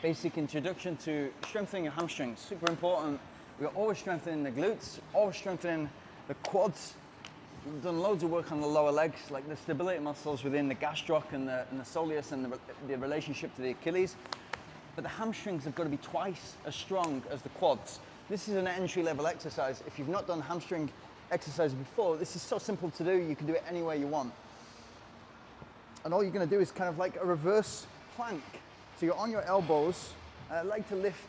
basic introduction to strengthening your hamstrings. Super important. We're always strengthening the glutes, always strengthening the quads. We've done loads of work on the lower legs, like the stability muscles within the gastroc and the soleus and the relationship to the Achilles. But the hamstrings have got to be twice as strong as the quads. This is an entry-level exercise. If you've not done hamstring exercise before, this is so simple to do. You can do it any way you want. And all you're going to do is kind of like a reverse plank. So you're on your elbows. I like to lift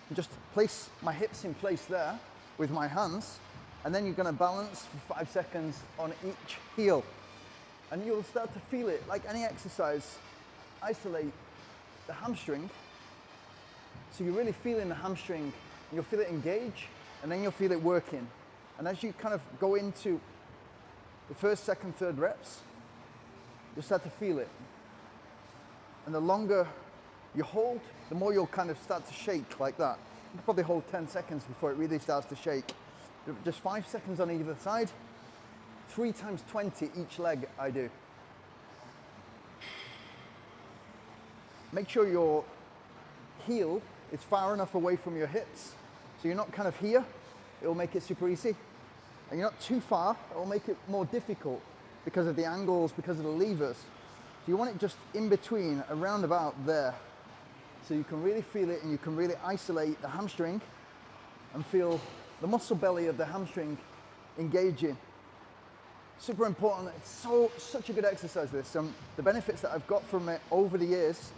and just place my hips in place there with my hands. And then you're going to balance for 5 seconds on each heel. And you'll start to feel it. Like any exercise, isolate the hamstring. So you're really feeling the hamstring. You'll feel it engage, and then you'll feel it working. And as you kind of go into the first, second, third reps, you'll start to feel it. And the longer you hold, the more you'll kind of start to shake like that. You can probably hold 10 seconds before it really starts to shake. Just 5 seconds on either side. 3 times 20 each leg I do. Make sure your heel is far enough away from your hips. So you're not kind of here, it will make it super easy. And you're not too far, it will make it more difficult because of the angles, because of the levers. So you want it just in between, around about there. So you can really feel it and you can really isolate the hamstring and feel the muscle belly of the hamstring engaging. Super important. It's such a good exercise, this. The benefits that I've got from it over the years,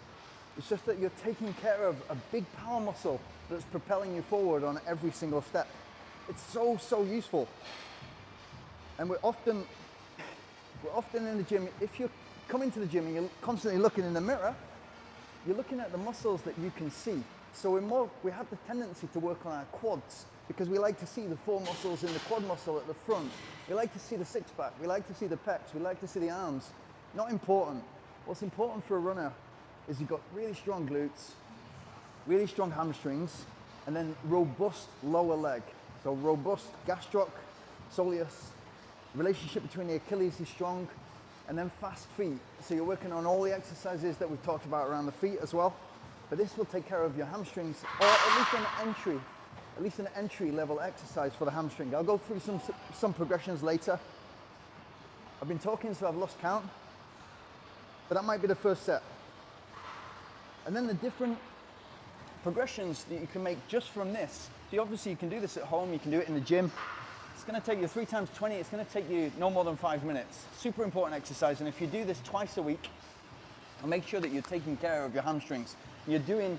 it's just that you're taking care of a big power muscle that's propelling you forward on every single step. It's so useful. And we're often in the gym. If you come into the gym and you're constantly looking in the mirror, you're looking at the muscles that you can see. So we have the tendency to work on our quads because we like to see the 4 muscles in the quad muscle at the front. We like to see the six pack. We like to see the pecs. We like to see the arms. Not important. What's important for a runner is you've got really strong glutes, really strong hamstrings, and then robust lower leg. So robust gastroc, soleus, relationship between the Achilles is strong, and then fast feet. So you're working on all the exercises that we've talked about around the feet as well. But this will take care of your hamstrings, or at least an entry level exercise for the hamstring. I'll go through some progressions later. I've been talking so I've lost count, but that might be the first set. And then the different progressions that you can make just from this. So obviously you can do this at home, you can do it in the gym. It's going to take you 3 times 20, it's going to take you no more than 5 minutes. Super important exercise, and if you do this twice a week, and make sure that you're taking care of your hamstrings. You're doing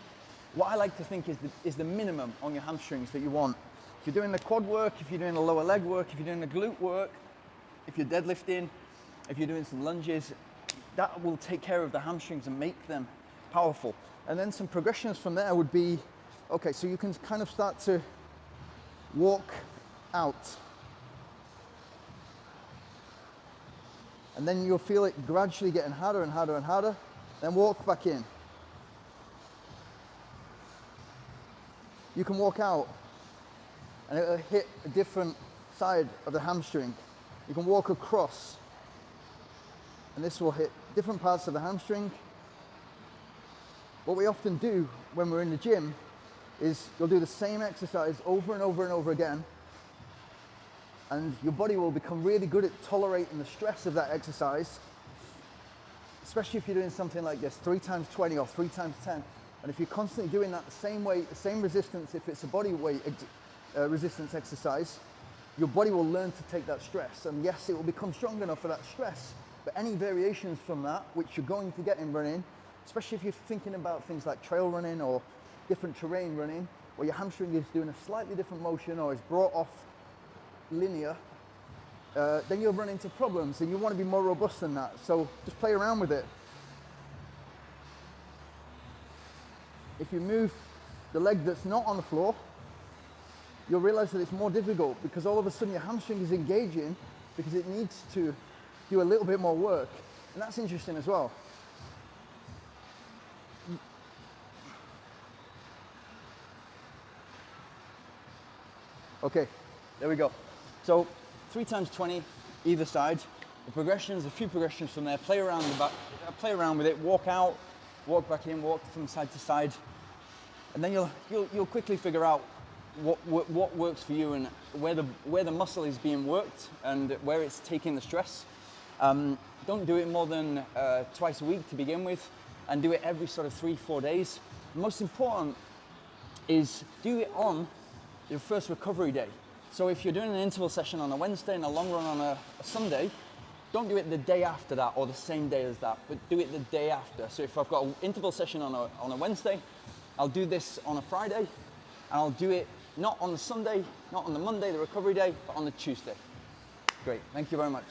what I like to think is the minimum on your hamstrings that you want. If you're doing the quad work, if you're doing the lower leg work, if you're doing the glute work, if you're deadlifting, if you're doing some lunges, that will take care of the hamstrings and make them powerful. And then some progressions from there would be, okay, so you can kind of start to walk out. And then you'll feel it gradually getting harder and harder and harder. Then walk back in. You can walk out and it'll hit a different side of the hamstring. You can walk across and this will hit different parts of the hamstring. What we often do when we're in the gym is you'll do the same exercise over and over and over again, and your body will become really good at tolerating the stress of that exercise, especially if you're doing something like this, 3 times 20 or 3 times 10. And if you're constantly doing that the same way, the same resistance, if it's a body weight resistance exercise, your body will learn to take that stress. And yes, it will become strong enough for that stress, but any variations from that, which you're going to get in running, especially if you're thinking about things like trail running or different terrain running, where your hamstring is doing a slightly different motion or is brought off linear, then you'll run into problems and you want to be more robust than that. So just play around with it. If you move the leg that's not on the floor, you'll realize that it's more difficult because all of a sudden your hamstring is engaging because it needs to do a little bit more work. And that's interesting as well. Okay, there we go. So 3 times 20 either side. The progressions, a few progressions from there. Play around with it. Walk out, walk back in, walk from side to side. And then you'll quickly figure out what works for you and where the muscle is being worked and where it's taking the stress. Don't do it more than twice a week to begin with, and do it every sort of 3-4 days. The most important is do it on your first recovery day. So if you're doing an interval session on a Wednesday and a long run on a Sunday, don't do it the day after that or the same day as that, but do it the day after. So if I've got an interval session on a Wednesday, I'll do this on a Friday, and I'll do it not on the Sunday, not on the Monday, the recovery day, but on the Tuesday. Great, thank you very much.